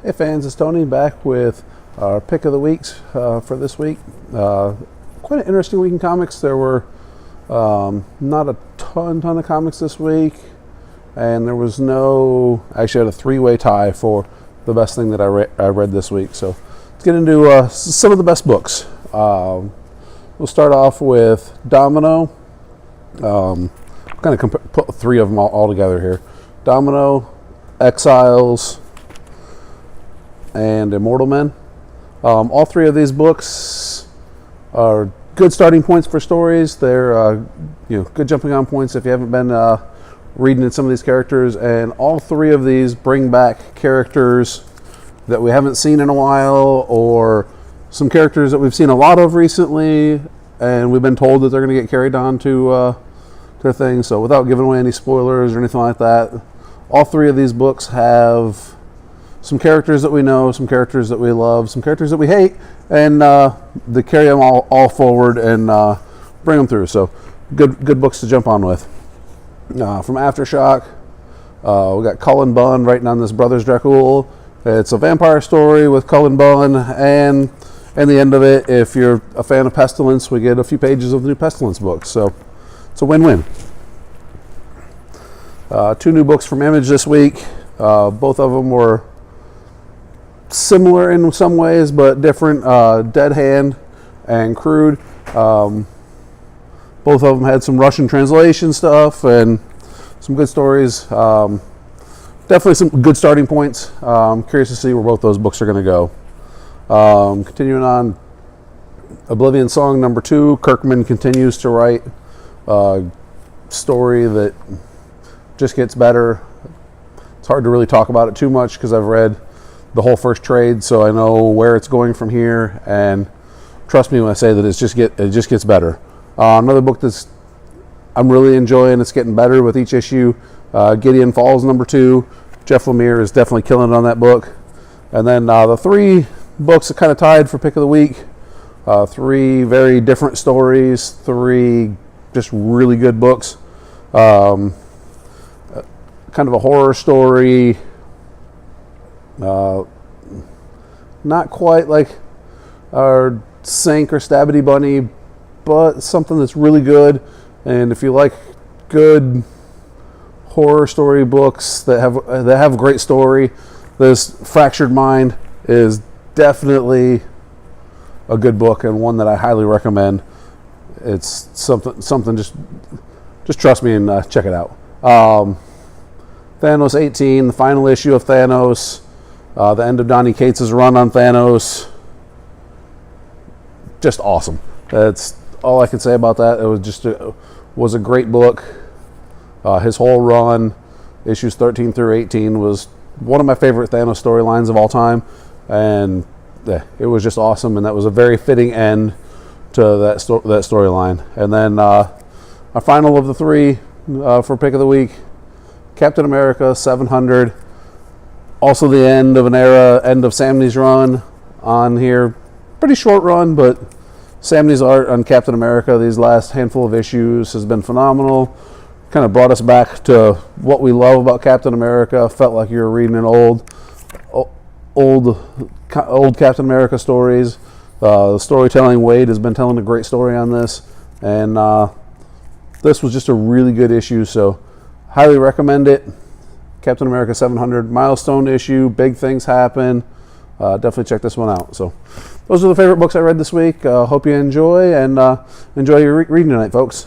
Hey fans, it's Tony back with our pick of the weeks for this week. Quite an interesting week in comics. There were not a ton of comics this week, and there was actually had a three-way tie for the best thing that I read this week. So let's get into some of the best books. We'll start off with Domino. Kind of put three of them all together here. Domino, Exiles, and Immortal Men. All three of these books are good starting points for stories. They're good jumping on points if you haven't been reading in some of these characters, and all three of these bring back characters that we haven't seen in a while, or some characters that we've seen a lot of recently and we've been told that they're going to get carried on to their things. So without giving away any spoilers or anything like that, all three of these books have some characters that we know, some characters that we love, some characters that we hate, and they carry them all forward and bring them through. So good books to jump on with. From Aftershock, we got Cullen Bunn writing on this Brothers Dracul. It's a vampire story with Cullen Bunn, and the end of it, if you're a fan of Pestilence, we get a few pages of the new Pestilence books. So it's a win-win. Two new books from Image this week. Both of them were similar in some ways, but different. Dead Hand and Crude. Both of them had some Russian translation stuff and some good stories. Definitely some good starting points. I'm curious to see where both those books are going to go. Continuing on, Oblivion Song number 2. Kirkman continues to write a story that just gets better. It's hard to really talk about it too much because I've read the whole first trade, so I know where it's going from here, and trust me when I say that it just gets better. Another book that's I'm really enjoying, it's getting better with each issue, Gideon Falls number 2. Jeff Lemire is definitely killing it on that book. And then the three books that kind of tied for pick of the week, three very different stories, three just really good books. Kind of a horror story, not quite like our Sink or Stabbity Bunny, but something that's really good. And if you like good horror story books that have a great story, this Fractured Mind is definitely a good book and one that I highly recommend. It's something just trust me and check it out. Thanos 18, the final issue of Thanos, the end of Donny Cates' run on Thanos. Just awesome. That's all I can say about that. It was a great book. His whole run, issues 13 through 18, was one of my favorite Thanos storylines of all time, and it was just awesome. And that was a very fitting end to that storyline. And then our final of the three for pick of the week, Captain America 700. Also the end of an era, end of Samney's run on here. Pretty short run, but Samney's art on Captain America these last handful of issues has been phenomenal. Kind of brought us back to what we love about Captain America. Felt like you were reading an old Captain America stories. The storytelling, Wade has been telling a great story on this, and this was just a really good issue, so highly recommend it. Captain America 700 milestone issue, big things happen. Definitely check this one out. So those are the favorite books I read this week. Hope you enjoy, and enjoy your reading tonight, folks.